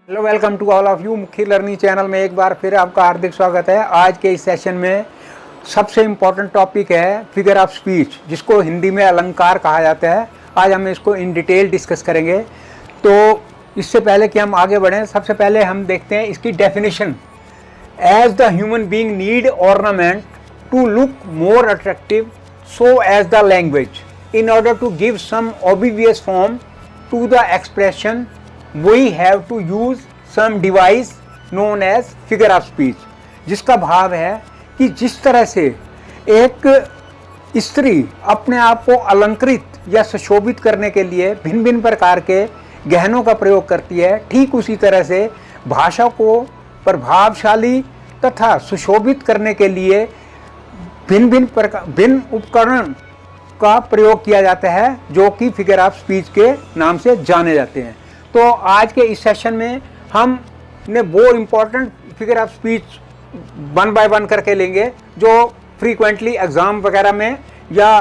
Hello, welcome to all of you. Mukhi learning channel में एक बार फिर आपका हार्दिक स्वागत है। आज के इस सेशन में सबसे इम्पोर्टेंट टॉपिक है फिगर ऑफ स्पीच, जिसको हिंदी में अलंकार कहा जाता है। आज हम इसको इन डिटेल डिस्कस करेंगे। तो इससे पहले कि हम आगे बढ़ें, सबसे पहले हम देखते हैं इसकी definition. As the human being need ornament to look more attractive, so as the language in order to give some obvious form to the expression we have to use some device known as figure of speech, जिसका भाव है कि जिस तरह से एक स्त्री अपने आप को अलंकृत या सुशोभित करने के लिए भिन्न भिन्न प्रकार के गहनों का प्रयोग करती है, ठीक उसी तरह से भाषा को प्रभावशाली तथा सुशोभित करने के लिए भिन्न उपकरण का प्रयोग किया जाता है, जो कि फिगर ऑफ स्पीच के नाम से जाने जाते हैं। तो आज के इस सेशन में हमने वो important figure of speech one by one करके लेंगे, जो फ्रीक्वेंटली एग्ज़ाम वगैरह में या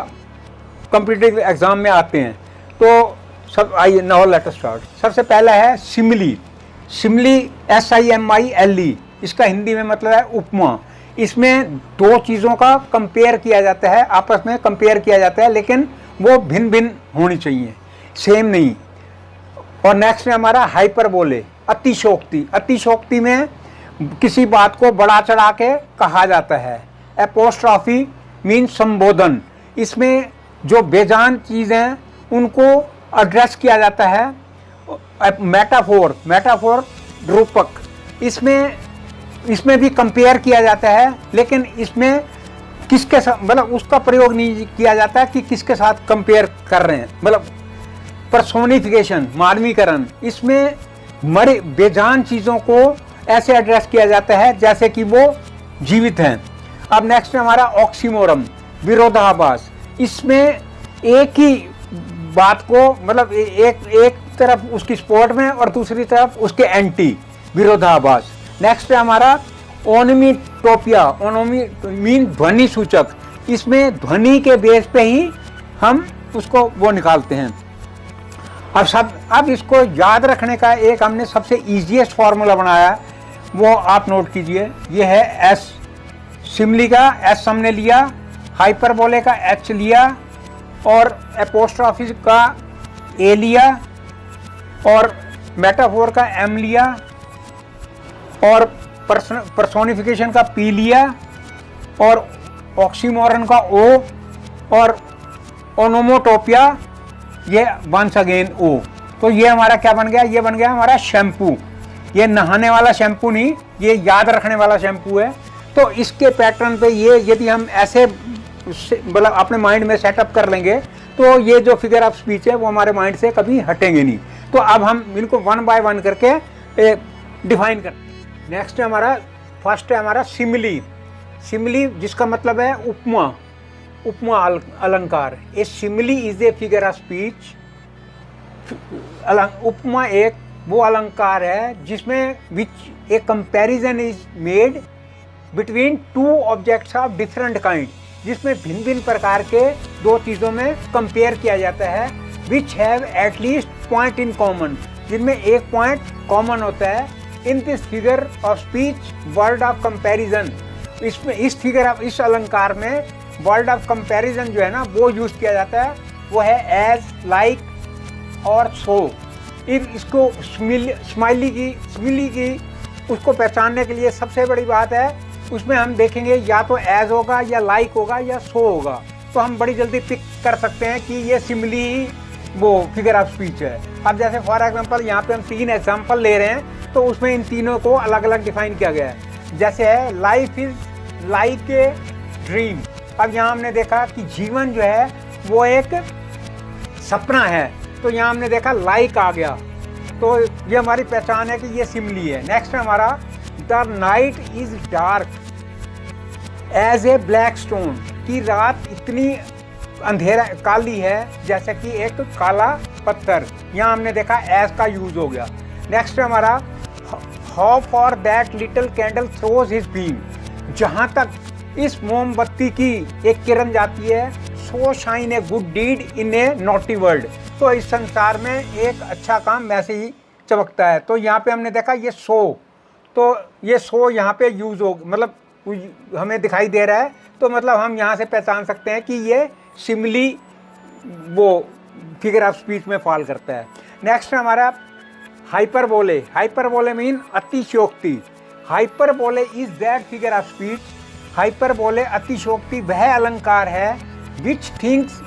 कॉम्पिटिटिव एग्ज़ाम में आते हैं। तो सब आइए, नाउ लेट अस स्टार्ट। सबसे पहला है सिमिली। सिमिली SIMILE, इसका हिंदी में मतलब है उपमा। इसमें दो चीज़ों का कंपेयर किया जाता है, आपस में कंपेयर किया जाता है, लेकिन वो भिन्न भिन्न होनी चाहिए, सेम नहीं। और नेक्स्ट है हमारा हाइपरबोले, अतिशोक्ति। अतिशोक्ति में किसी बात को बढ़ा चढ़ा के कहा जाता है। एपोस्ट्रॉफी मीन्स संबोधन, इसमें जो बेजान चीज़ें उनको एड्रेस किया जाता है। मेटाफोर, मेटाफोर रूपक, इसमें भी कंपेयर किया जाता है, लेकिन इसमें किसके साथ, मतलब उसका प्रयोग नहीं किया जाता है कि किसके साथ कंपेयर कर रहे हैं, मतलब पर्सोनिफिकेशन, मानवीकरण। इसमें मरे बेजान चीज़ों को ऐसे एड्रेस किया जाता है जैसे कि वो जीवित हैं। अब नेक्स्ट है हमारा ऑक्सीमोरम, विरोधाभास। इसमें एक ही बात को, मतलब एक तरफ उसकी सपोर्ट में और दूसरी तरफ उसके एंटी, विरोधाभास। नेक्स्ट है हमारा ओनोमेटोपिया। ओनोमी मीन ध्वनि सूचक। इसमें ध्वनि के बेस पे ही हम उसको वो निकालते हैं। अब इसको याद रखने का एक हमने सबसे इजीएस्ट फार्मूला बनाया, वो आप नोट कीजिए। ये है S। सिमिली का S हमने लिया, हाइपरबोले का H लिया, और एपोस्ट्रॉफी का A लिया, और मेटाफोर का M लिया, और पर्सोनिफिकेशन का P लिया, और ऑक्सीमोरन का O, और ओनोमोटोपिया ये वंस अगेन O। तो ये हमारा क्या बन गया? ये बन गया हमारा शैम्पू। ये नहाने वाला शैम्पू नहीं, ये याद रखने वाला शैम्पू है। तो इसके पैटर्न पे ये यदि हम ऐसे मतलब अपने माइंड में सेटअप कर लेंगे, तो ये जो फिगर ऑफ स्पीच है वो हमारे माइंड से कभी हटेंगे नहीं। तो अब हम इनको वन बाय वन करके डिफाइन करते हैं। नेक्स्ट है हमारा, फर्स्ट है हमारा सिमिली। सिमिली जिसका मतलब है उपमा, उपमा अलंकार। A simile is a figure of speech. उपमा एक वो अलंकार है जिसमें which a comparison is made between two objects of different kind, जिसमें भिन्न भिन्न प्रकार के दो चीज़ों में कंपेयर किया जाता है। Which have at least point in common, जिनमें एक पॉइंट कॉमन होता है। In this figure of speech word of comparison, इसमें इस अलंकार में वर्ड ऑफ कंपैरिजन जो है ना वो यूज किया जाता है। वो है एज, लाइक और सो। इसको स्माइली की उसको पहचानने के लिए सबसे बड़ी बात है, उसमें हम देखेंगे या तो एज होगा या लाइक होगा या सो होगा, तो हम बड़ी जल्दी पिक कर सकते हैं कि ये सिमिली ही वो फिगर ऑफ स्पीच है। अब जैसे फॉर एग्जांपल यहाँ पे हम 3 एग्जांपल ले रहे हैं, तो उसमें इन तीनों को अलग अलग डिफाइन किया गया है। जैसे है life is like a dream. अब यहाँ हमने देखा कि जीवन जो है वो एक सपना है, तो यहाँ हमने देखा लाइक आ गया, तो ये हमारी पहचान है कि ये सिमिली है। नेक्स्ट है हमारा the night is dark as a black stone, की रात इतनी अंधेरा काली है जैसे कि एक काला पत्थर। यहाँ हमने देखा एज का यूज हो गया। नेक्स्ट है हमारा how far that little candle throws his beam, जहाँ तक इस मोमबत्ती की एक किरण जाती है, so shine a good deed in a naughty world, तो इस संसार में एक अच्छा काम वैसे ही चमकता है। तो यहाँ पे हमने देखा ये सो, तो ये सो यहाँ पे यूज़ हो, मतलब हमें दिखाई दे रहा है, तो मतलब हम यहाँ से पहचान सकते हैं कि ये सिमिली वो फिगर ऑफ स्पीच में फॉल करता है। नेक्स्ट हमारा हाइपरबोले। हाइपरबोले मीन अतिशयोक्ति। Hyperbole is that figure of speech. Hyperbole अतिशयोक्ति वह अलंकार है which things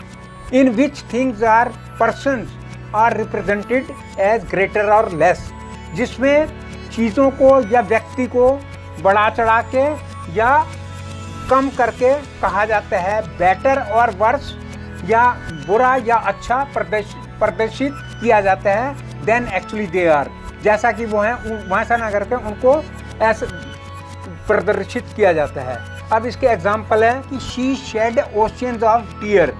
in which things are persons are represented as greater और लेस, जिसमें चीज़ों को या व्यक्ति को बढ़ा चढ़ा के या कम करके कहा जाता है, बेटर और वर्स या बुरा या अच्छा प्रदर्शित किया जाता है देन एक्चुअली दे आर, जैसा कि वो हैं वैसा ना करके उनको ऐसा प्रदर्शित किया जाता है। अब इसके एग्जाम्पल है कि she shed oceans of tear,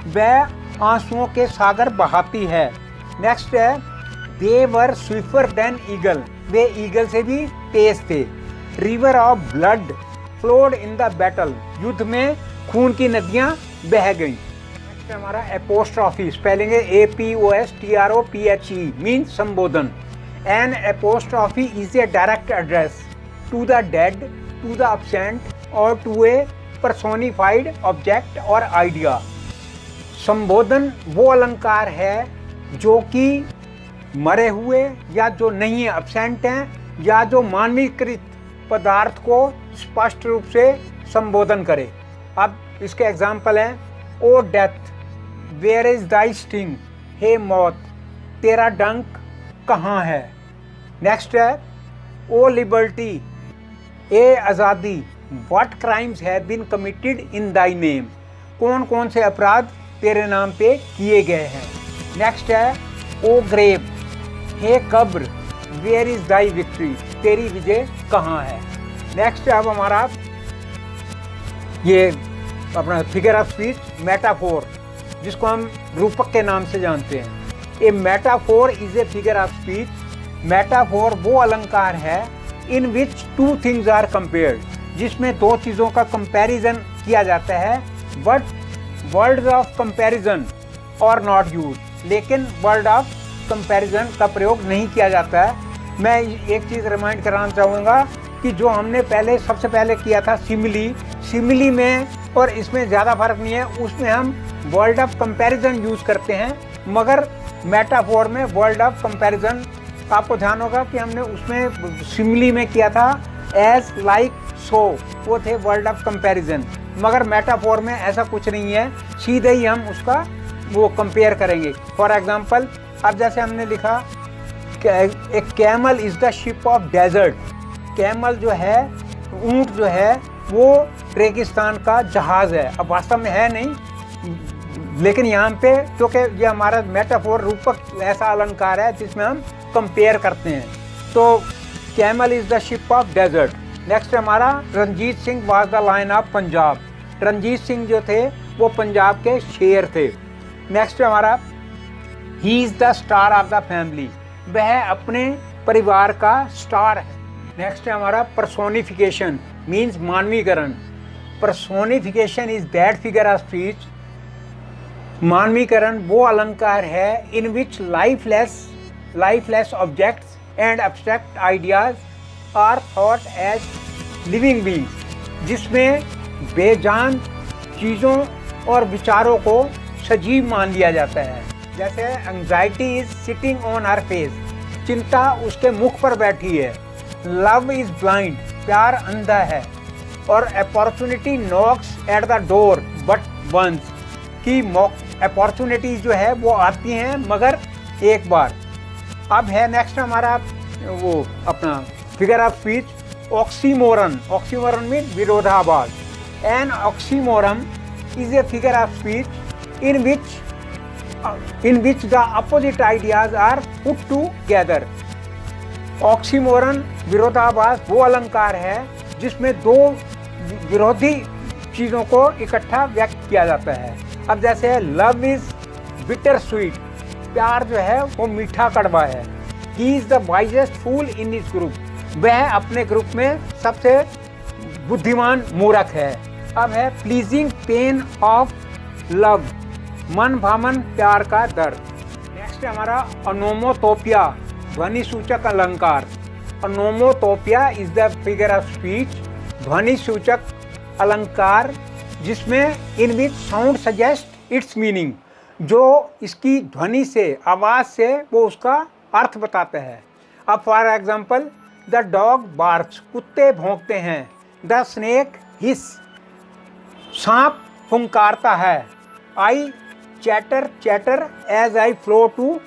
वह आंसुओं के सागर बहाती है। नेक्स्ट है they were swifter than eagle, वे ईगल से भी तेज थे। River of blood flowed in the battle, युद्ध में खून की नदियां बह गईं। नेक्स्ट हमारा एपोस्ट्रॉफी, स्पेलिंग है APOSTROPHE, मीन संबोधन। An apostrophe is a direct address to the dead, to the absent और टू ए पर्सोनिफाइड ऑब्जेक्ट और आइडिया। संबोधन वो अलंकार है जो कि मरे हुए या जो नहीं है, एब्सेंट हैं, या जो मानवीकृत पदार्थ को स्पष्ट रूप से संबोधन करे। अब इसके एग्जाम्पल हैं O death where is thy sting, हे मौत तेरा डंक कहाँ है। नेक्स्ट है ओ लिबर्टी, ए आज़ादी what crimes have been committed in thy name, कौन कौन से अपराध तेरे नाम पे किए गए हैं। नेक्स्ट है ओ ग्रेव, हे कब्र वेयर इज दाई विक्ट्री, तेरी विजय कहाँ है। नेक्स्ट अब हमारा ये अपना फिगर ऑफ स्पीच मेटाफोर, जिसको हम रूपक के नाम से जानते हैं। A metaphor is a figure of speech. Metaphor वो अलंकार है in which two things are compared, जिसमें दो चीज़ों का कंपैरिजन किया जाता है, but words of comparison are not use, लेकिन वर्ड ऑफ कंपैरिजन का प्रयोग नहीं किया जाता है। मैं एक चीज़ रिमाइंड कराना चाहूँगा कि जो हमने सबसे पहले किया था सिमिली में और इसमें ज़्यादा फर्क नहीं है, उसमें हम वर्ड ऑफ कंपैरिजन यूज़ करते हैं, मगर मेटाफोर में वर्ड ऑफ कंपैरिजन आपको ध्यान होगा कि हमने उसमें सिमिली में किया था एज लाइक सो, वो थे वर्ड ऑफ कंपैरिजन, मगर मेटाफोर में ऐसा कुछ नहीं है, सीधे ही हम उसका वो कंपेयर करेंगे। फॉर एग्जांपल अब जैसे हमने लिखा a camel is the ship of desert, camel जो है ऊंट जो है वो रेगिस्तान का जहाज़ है। अब वास्तव में है नहीं, लेकिन यहाँ पे क्योंकि ये हमारा मेटाफोर रूपक ऐसा अलंकार है जिसमें हम कंपेयर करते हैं, तो camel is the ship of desert. Next हमारा Ranjit Singh was the lion of Punjab, Ranjit Singh जो थे वो पंजाब के शेर थे। नेक्स्ट हमारा he is the star of the family, वह अपने परिवार का स्टार है। नेक्स्ट है हमारा पर्सोनिफिकेशन मीन्स मानवीकरण। Personification is that figure of speech, मानवीकरण वो अलंकार है in which lifeless objects and abstract ideas are thought as living beings, जिसमें बेजान चीज़ों और विचारों को सजीव मान लिया जाता है। जैसे anxiety is sitting on her face, चिंता उसके मुख पर बैठी है। लव इज ब्लाइंड, प्यार अंधा है। और opportunity knocks at the door but once, की अपॉर्चुनिटीज जो है वो आती हैं मगर एक बार। अब है नेक्स्ट हमारा वो अपना figure of speech oxymoron. Oxymoron mean विरोधाभास। An oxymoron is a figure of speech in which the opposite ideas are put together। Oxymoron विरोधाभास वो अलंकार है जिसमें दो विरोधी चीज़ों को इकट्ठा व्यक्त किया जाता है। अब जैसे है लव इज बिटर स्वीट, प्यार जो है वो मीठा कड़वा है। He is the wisest fool in his group, वह अपने ग्रुप में सबसे बुद्धिमान मूर्ख है। अब है प्लीजिंग पेन ऑफ लव, मन भामन प्यार का दर्द। नेक्स्ट हमारा अनोमोटोपिया ध्वनि सूचक अलंकार। Onomatopoeia is the figure of speech, ध्वनि सूचक अलंकार जिसमें in which sound suggest its meaning, जो इसकी ध्वनि से, आवाज़ से वो उसका अर्थ बताते हैं। अब for example, the dog barks, कुत्ते भौंकते हैं। द स्नेक हिस, सांप फुंकारता है। I chatter chatter as I flow to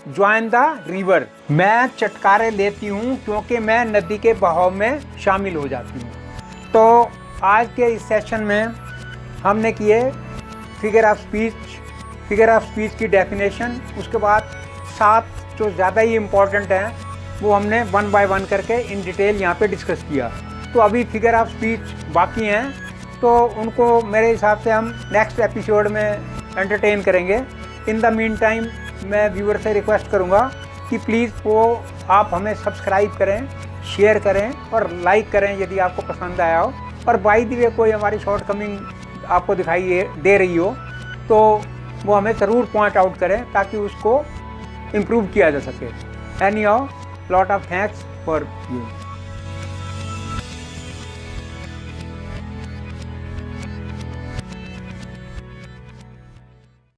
join the river, मैं चटकारे लेती हूँ क्योंकि मैं नदी के बहाव में शामिल हो जाती हूँ। तो आज के इस सेशन में हमने किए फिगर ऑफ स्पीच की डेफिनेशन, उसके बाद 7 जो ज़्यादा ही इम्पोर्टेंट हैं वो हमने 1 बाय 1 करके इन डिटेल यहाँ पे डिस्कस किया। तो अभी फिगर ऑफ स्पीच बाकी हैं, तो उनको मेरे हिसाब से हम नेक्स्ट एपिसोड में एंटरटेन करेंगे। इन द मीन टाइम मैं व्यूअर से रिक्वेस्ट करूँगा कि प्लीज़ वो आप हमें सब्सक्राइब करें, शेयर करें और लाइक करें यदि आपको पसंद आया हो। और बाय द वे कोई हमारी शॉर्टकमिंग आपको दिखाई दे रही हो तो वो हमें ज़रूर पॉइंट आउट करें ताकि उसको इम्प्रूव किया जा सके। Any how, lot of thanks for you.